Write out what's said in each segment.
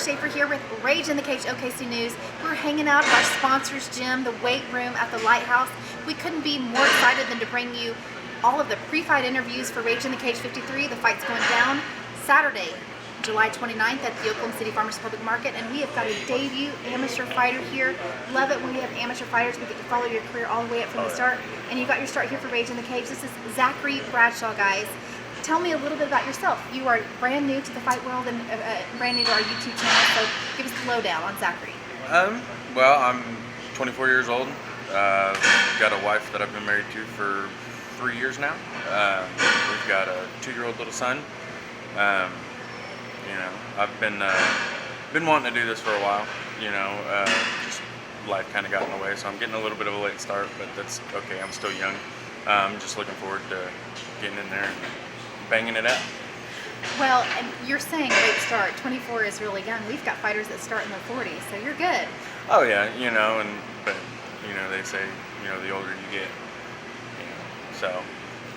Schaefer here with Rage in the Cage OKC News. We're hanging out at our sponsor's gym, the weight room at the Lighthouse. We couldn't be more excited than to bring you all of the pre-fight interviews for Rage in the Cage 53. The fight's going down Saturday, July 29th at the Oklahoma City Farmers Public Market, and we have got a debut amateur fighter here. Love it when we have amateur fighters. We get to follow your career all the way up from the start, and you got your start here for Rage in the Cage. This is Zachary Bradshaw, guys. Tell me a little bit about yourself. You are brand new to the fight world and brand new to our YouTube channel, so give us the lowdown on Zachary. Well, I'm 24 years old. Got a wife that I've been married to for 3 years now. We've got a 2-year-old little son. I've been wanting to do this for a while. Just life kind of got in the way, so I'm getting a little bit of a late start, but that's okay. I'm still young. I'm just looking forward to getting in there and banging it out. Well, and you're saying late start. 24 is really young. We've got fighters that start in their 40s, so you're good. Oh yeah, but they say, the older you get, so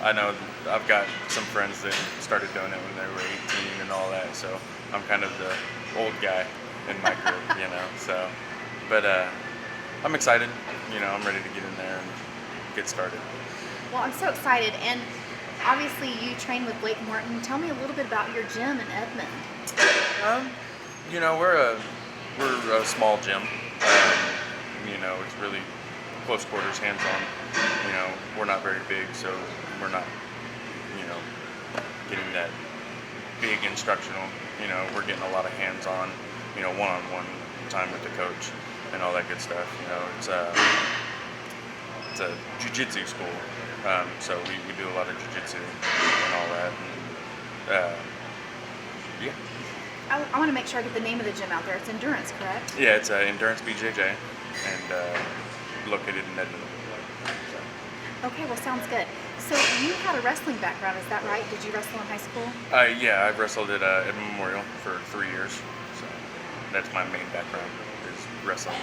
I know I've got some friends that started doing it when they were 18 and all that, so I'm kind of the old guy in my group, so, but I'm excited, I'm ready to get in there and get started. Well, I'm so excited, and obviously you train with Blake Martin. Tell me a little bit about your gym in Edmond. We're a small gym. It's really close quarters, hands-on. We're not very big, so we're not, getting that big instructional. We're getting a lot of hands-on, one-on-one time with the coach and all that good stuff. It's a jiu-jitsu school, so we do a lot of jiu-jitsu and all that. Yeah. I want to make sure I get the name of the gym out there. It's Endurance, correct? Yeah, it's Endurance BJJ, and located in Edmond. So. Okay, well, sounds good. So you had a wrestling background, is that right? Did you wrestle in high school? Yeah, I've wrestled at Edmond Memorial for 3 years, so that's my main background is wrestling.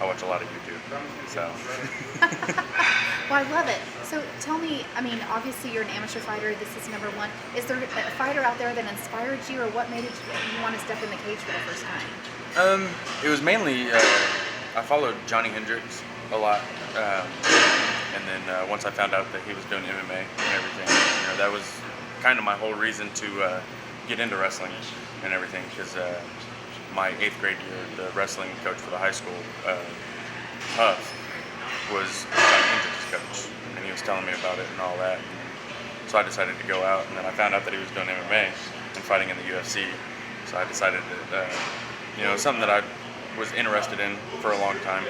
I watch a lot of YouTube, so. Well, I love it. So tell me, obviously you're an amateur fighter. This is number one. Is there a fighter out there that inspired you, or what made you want to step in the cage for the first time? It was mainly, I followed Johnny Hendricks a lot, and then once I found out that he was doing MMA and everything, that was kind of my whole reason to get into wrestling and everything, because my 8th grade year, the wrestling coach for the high school, Huff, was Johnny Hendricks' coach, and he was telling me about it and all that. And so I decided to go out, and then I found out that he was doing MMA and fighting in the UFC. So I decided that, something that I was interested in for a long time.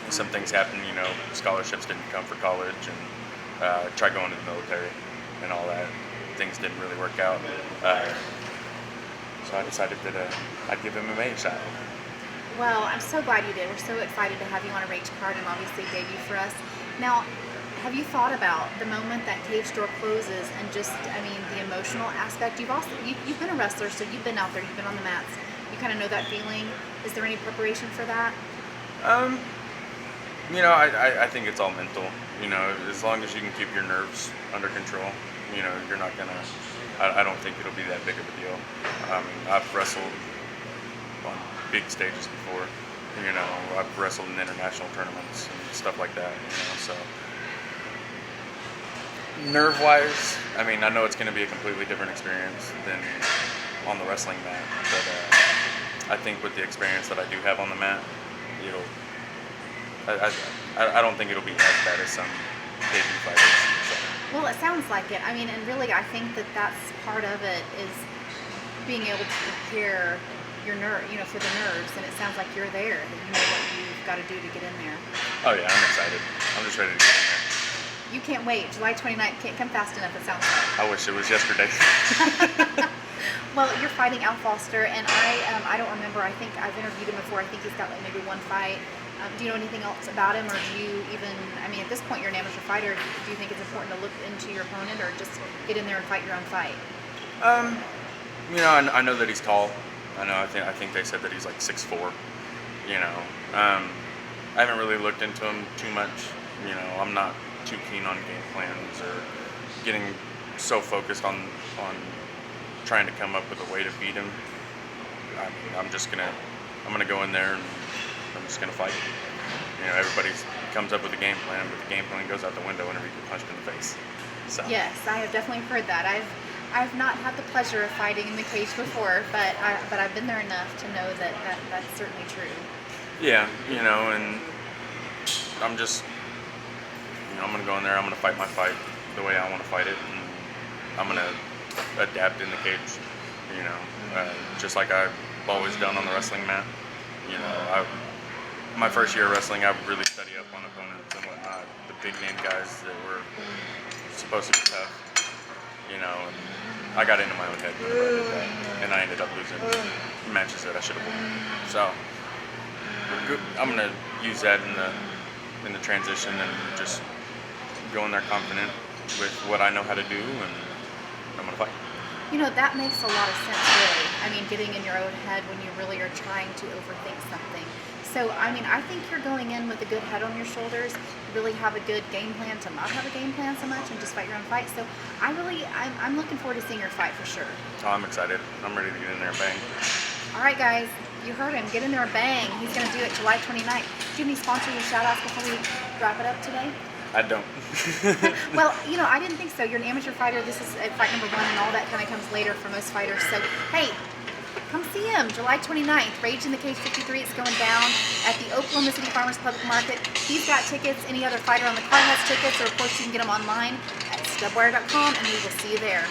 Some things happened, scholarships didn't come for college, and tried going to the military and all that. Things didn't really work out. So I decided that I'd give MMA a shot. Well, I'm so glad you did. We're so excited to have you on a Rage card and obviously debut for us. Now, have you thought about the moment that cage door closes and just, the emotional aspect? You've been a wrestler, so you've been out there, you've been on the mats. You kind of know that feeling. Is there any preparation for that? I think it's all mental. As long as you can keep your nerves under control, you're not gonna. I don't think it'll be that big of a deal. I've wrestled on big stages before. I've wrestled in international tournaments and stuff like that. So nerve-wise, I know it's going to be a completely different experience than on the wrestling mat. But I think with the experience that I do have on the mat, I don't think it'll be as bad as some debut fighters. So. Well, it sounds like it. And really, I think that that's part of it is being able to prepare your for the nerves, and it sounds like you're there, that you know what you've got to do to get in there. Oh yeah, I'm excited. I'm just ready to get in there. You can't wait. July 29th can't come fast enough, it sounds like. I wish it was yesterday. Well, you're fighting Al Foster, and I don't remember. I think I've interviewed him before. I think he's got maybe one fight. Do you know anything else about him, or do you even, at this point you're an amateur fighter, do you think it's important to look into your opponent, or just get in there and fight your own fight? I know that he's tall. I think they said that he's like 6'4". I haven't really looked into him too much. I'm not too keen on game plans or getting so focused on trying to come up with a way to beat him. I'm gonna go in there and I'm just gonna fight. Everybody comes up with a game plan, but the game plan goes out the window whenever you get punched in the face. So. Yes, I have definitely heard that. I've not had the pleasure of fighting in the cage before, but I've been there enough to know that's certainly true. Yeah, and I'm just, I'm gonna go in there. I'm gonna fight my fight the way I want to fight it, and I'm gonna adapt in the cage. Just like I've always done on the wrestling mat. My first year of wrestling, I would really study up on opponents and whatnot. The big name guys that were supposed to be tough. And I got into my own head whenever I did that, and I ended up losing matches that I should have won. So I'm gonna use that in the transition and just go in there confident with what I know how to do, and I'm gonna fight. That makes a lot of sense, really. I mean, getting in your own head when you really are trying to overthink something. So, I think you're going in with a good head on your shoulders, really have a good game plan to not have a game plan so much and just fight your own fight. So, I'm looking forward to seeing your fight for sure. Oh, I'm excited. I'm ready to get in there and bang. All right, guys, you heard him. Get in there and bang. He's going to do it July 29th. Do you have any sponsors or shout-outs before we wrap it up today? I don't. Well, I didn't think so. You're an amateur fighter. This is fight number 1, and all that kind of comes later for most fighters. So, hey, come see him July 29th. Rage in the Cage 53. It's going down at the Oklahoma City Farmers Public Market. He's got tickets. Any other fighter on the card has tickets, or of course you can get them online at stubwire.com, and we will see you there.